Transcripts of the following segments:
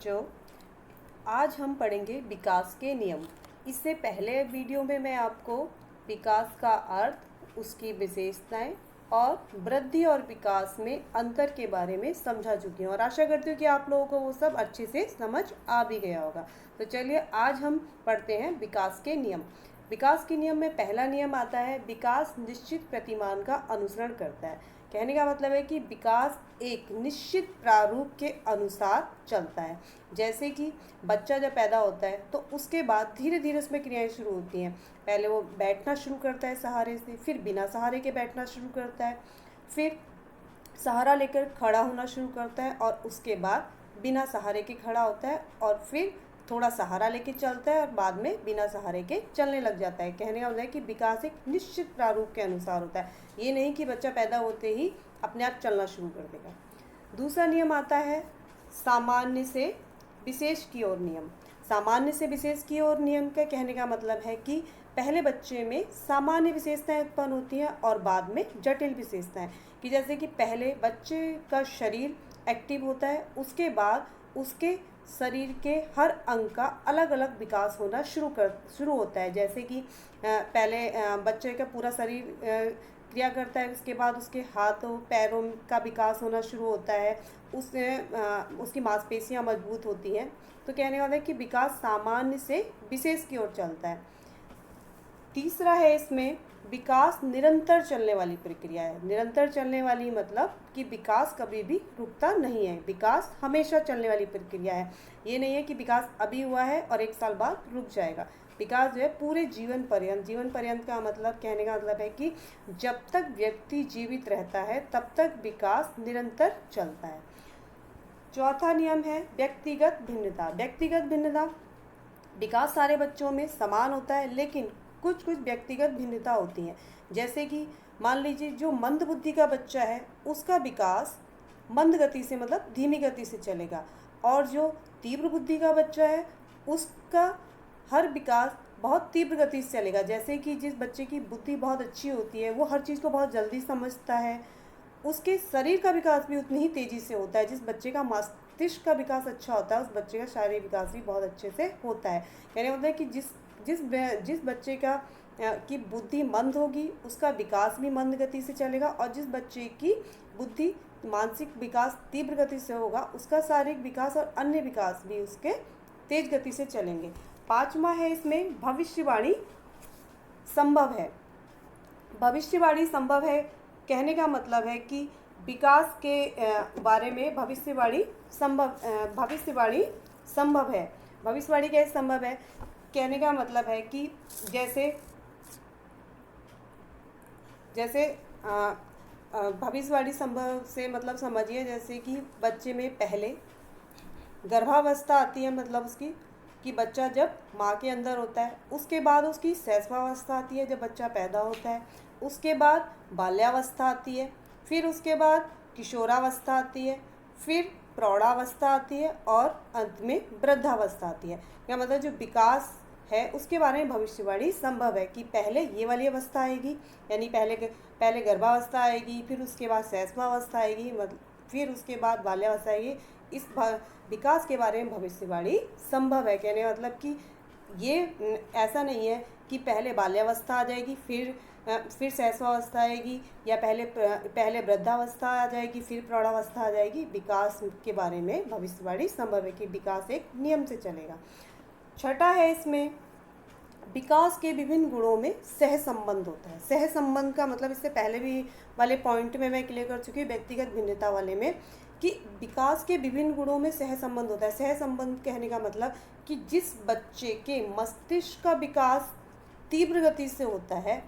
बच्चों, आज हम पढ़ेंगे विकास के नियम। इससे पहले वीडियो में मैं आपको विकास का अर्थ, उसकी विशेषताएं और वृद्धि और विकास में अंतर के बारे में समझा चुकी हूँ और आशा करती हूँ कि आप लोगों को वो सब अच्छे से समझ आ भी गया होगा। तो चलिए आज हम पढ़ते हैं विकास के नियम। विकास के नियम में पहला नियम आता है, विकास निश्चित प्रतिमान का अनुसरण करता है। कहने का मतलब है कि विकास एक निश्चित प्रारूप के अनुसार चलता है। जैसे कि बच्चा जब पैदा होता है तो उसके बाद धीरे धीरे उसमें क्रियाएं शुरू होती हैं। पहले वो बैठना शुरू करता है सहारे से, फिर बिना सहारे के बैठना शुरू करता है, फिर सहारा लेकर खड़ा होना शुरू करता है और उसके बाद बिना सहारे के खड़ा होता है और फिर थोड़ा सहारा लेके चलता है और बाद में बिना सहारे के चलने लग जाता है। कहने का मतलब है कि विकास एक निश्चित प्रारूप के अनुसार होता है। ये नहीं कि बच्चा पैदा होते ही अपने आप चलना शुरू कर देगा। दूसरा नियम आता है सामान्य से विशेष की ओर नियम। सामान्य से विशेष की ओर नियम का कहने का मतलब है कि पहले बच्चे में सामान्य विशेषताएं उत्पन्न होती हैं और बाद में जटिल विशेषताएं। कि जैसे कि पहले बच्चे का शरीर एक्टिव होता है, उसके बाद उसके शरीर के हर अंग का अलग अलग विकास होना शुरू होता है। जैसे कि पहले बच्चे का पूरा शरीर क्रिया करता है, उसके बाद उसके हाथों पैरों का विकास होना शुरू होता है, उसकी मांसपेशियां मजबूत होती हैं। तो कहने वाला है कि विकास सामान्य से विशेष की ओर चलता है। तीसरा है इसमें विकास निरंतर चलने वाली प्रक्रिया है। निरंतर चलने वाली मतलब कि विकास कभी भी रुकता नहीं है, विकास हमेशा चलने वाली प्रक्रिया है। ये नहीं है कि विकास अभी हुआ है और 1 साल बाद रुक जाएगा। विकास जो है पूरे जीवन पर्यंत का मतलब, कहने का मतलब है कि जब तक व्यक्ति जीवित रहता है तब तक विकास निरंतर चलता है। चौथा नियम है व्यक्तिगत भिन्नता। व्यक्तिगत भिन्नता, विकास सारे बच्चों में समान होता है लेकिन कुछ व्यक्तिगत भिन्नता होती हैं। जैसे कि मान लीजिए जो मंद बुद्धि का बच्चा है उसका विकास मंद गति से मतलब धीमी गति से चलेगा, और जो तीव्र बुद्धि का बच्चा है उसका हर विकास बहुत तीव्र गति से चलेगा। जैसे कि जिस बच्चे की बुद्धि बहुत अच्छी होती है वो हर चीज़ को बहुत जल्दी समझता है, उसके शरीर का विकास भी उतनी ही तेज़ी से होता है। जिस बच्चे का मस्तिष्क का विकास अच्छा होता है उस बच्चे का शारीरिक विकास भी बहुत अच्छे से होता है। कहने का मतलब है कि जिस बच्चे की बुद्धि मंद होगी उसका विकास भी मंद गति से चलेगा, और जिस बच्चे की बुद्धि मानसिक विकास तीव्र गति से होगा उसका शारीरिक विकास और अन्य विकास भी उसके तेज गति से चलेंगे। पांचवा है इसमें भविष्यवाणी संभव है। भविष्यवाणी संभव है कहने का मतलब है कि विकास के बारे में भविष्यवाणी संभव है। भविष्यवाणी कैसे संभव है? कहने का मतलब है कि जैसे भविष्यवाणी संभव से मतलब समझिए, जैसे कि बच्चे में पहले गर्भावस्था आती है, मतलब उसकी कि बच्चा जब माँ के अंदर होता है, उसके बाद उसकी शैशवावस्था आती है जब बच्चा पैदा होता है, उसके बाद बाल्यावस्था आती है, फिर उसके बाद किशोरावस्था आती है, फिर प्रौढ़ावस्था आती है और अंत में वृद्धावस्था आती है। क्या मतलब जो विकास है उसके बारे में भविष्यवाणी संभव है कि पहले ये वाली अवस्था आएगी, यानी पहले गर्भावस्था आएगी, फिर उसके बाद शैशवावस्था आएगी, फिर उसके बाद बाल्यावस्था आएगी। इस विकास के बारे में भविष्यवाणी संभव है। कहने का मतलब कि ये ऐसा नहीं है कि पहले बाल्यावस्था आ जाएगी फिर शैशवावस्था आएगी, या पहले वृद्धावस्था आ जाएगी फिर प्रौढ़ावस्था आ जाएगी। विकास के बारे में भविष्यवाणी संभव है कि विकास एक नियम से चलेगा। छठा है इसमें विकास के विभिन्न गुणों में सहसंबंध होता है। सहसंबंध का मतलब इससे पहले भी वाले पॉइंट में मैं क्लियर कर चुकी हूँ, व्यक्तिगत भिन्नता वाले में, कि विकास के विभिन्न गुणों में सहसंबंध होता है। सहसंबंध कहने का मतलब कि जिस बच्चे के मस्तिष्क का विकास तीव्र गति से होता है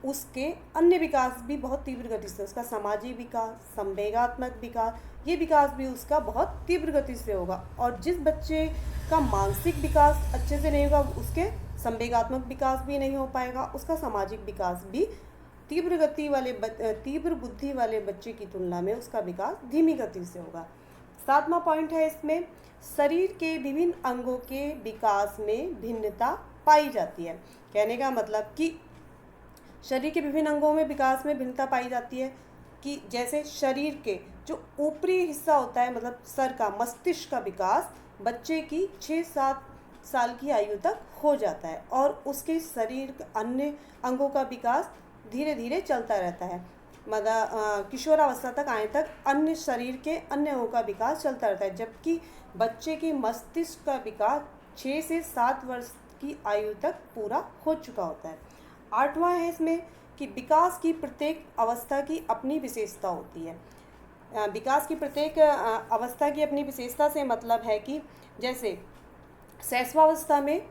उसके अन्य विकास भी बहुत तीव्र गति से, उसका सामाजिक विकास, संवेगात्मक विकास, ये विकास भी उसका बहुत तीव्र गति से होगा। और जिस बच्चे का मानसिक विकास अच्छे से नहीं होगा उसके संवेगात्मक विकास भी नहीं हो पाएगा, उसका सामाजिक विकास भी तीव्र बुद्धि वाले बच्चे की तुलना में उसका विकास धीमी गति से होगा। 7वां पॉइंट है इसमें शरीर के विभिन्न अंगों के विकास में भिन्नता पाई जाती है। कहने का मतलब कि शरीर के विभिन्न अंगों में विकास में भिन्नता पाई जाती है कि जैसे शरीर के जो ऊपरी हिस्सा होता है, मतलब सर का, मस्तिष्क का विकास बच्चे की 6-7 साल की आयु तक हो जाता है और उसके शरीर अन्य अंगों का विकास धीरे धीरे चलता रहता है। मतलब किशोरावस्था तक आने तक अन्य शरीर के अन्य अंगों का विकास चलता रहता है, जबकि बच्चे के मस्तिष्क का विकास 6 से 7 वर्ष की आयु तक पूरा हो चुका होता है। 8वां है इसमें कि विकास की प्रत्येक अवस्था की अपनी विशेषता होती है। विकास की प्रत्येक अवस्था की अपनी विशेषता से मतलब है कि जैसे शैशवावस्था में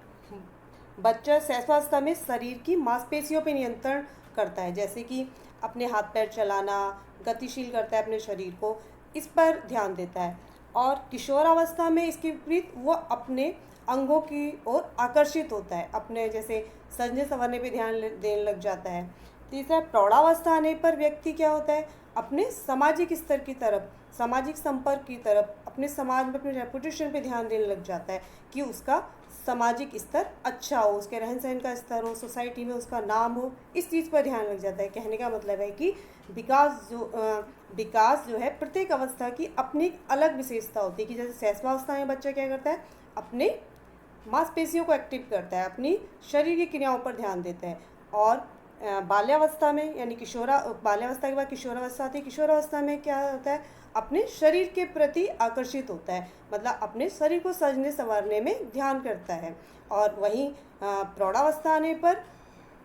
बच्चा शैशवावस्था में शरीर की मांसपेशियों पर नियंत्रण करता है, जैसे कि अपने हाथ पैर चलाना, गतिशील करता है अपने शरीर को, इस पर ध्यान देता है। और किशोरावस्था में इसके विपरीत वो अपने अंगों की ओर आकर्षित होता है, अपने जैसे सजने संवरने पे ध्यान देने लग जाता है। तीसरा, प्रौढ़ावस्था आने पर व्यक्ति क्या होता है, अपने सामाजिक स्तर की तरफ, सामाजिक संपर्क की तरफ, अपने समाज में अपने रेपुटेशन पे ध्यान देने लग जाता है कि उसका सामाजिक स्तर अच्छा हो, उसके रहन सहन का स्तर हो, सोसाइटी में उसका नाम हो, इस चीज़ पर ध्यान लग जाता है। कहने का मतलब है कि विकास जो है प्रत्येक अवस्था की अपनी अलग विशेषता होती है कि जैसे शैशवावस्था में बच्चा क्या करता है, अपने मांसपेशियों को एक्टिव करता है, अपनी शरीर की क्रियाओं पर ध्यान देता है। और बाल्यावस्था में यानी बाल्यावस्था के बाद किशोरावस्था आती है। किशोरावस्था में क्या होता है, अपने शरीर के प्रति आकर्षित होता है, मतलब अपने शरीर को सजने संवारने में ध्यान करता है। और वहीं प्रौढ़ावस्था आने पर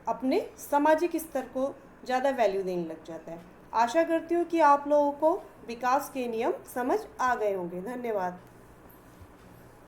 अपने सामाजिक स्तर को ज़्यादा वैल्यू देने लग जाता है। आशा करती हूँ कि आप लोगों को विकास के नियम समझ आ गए होंगे। धन्यवाद।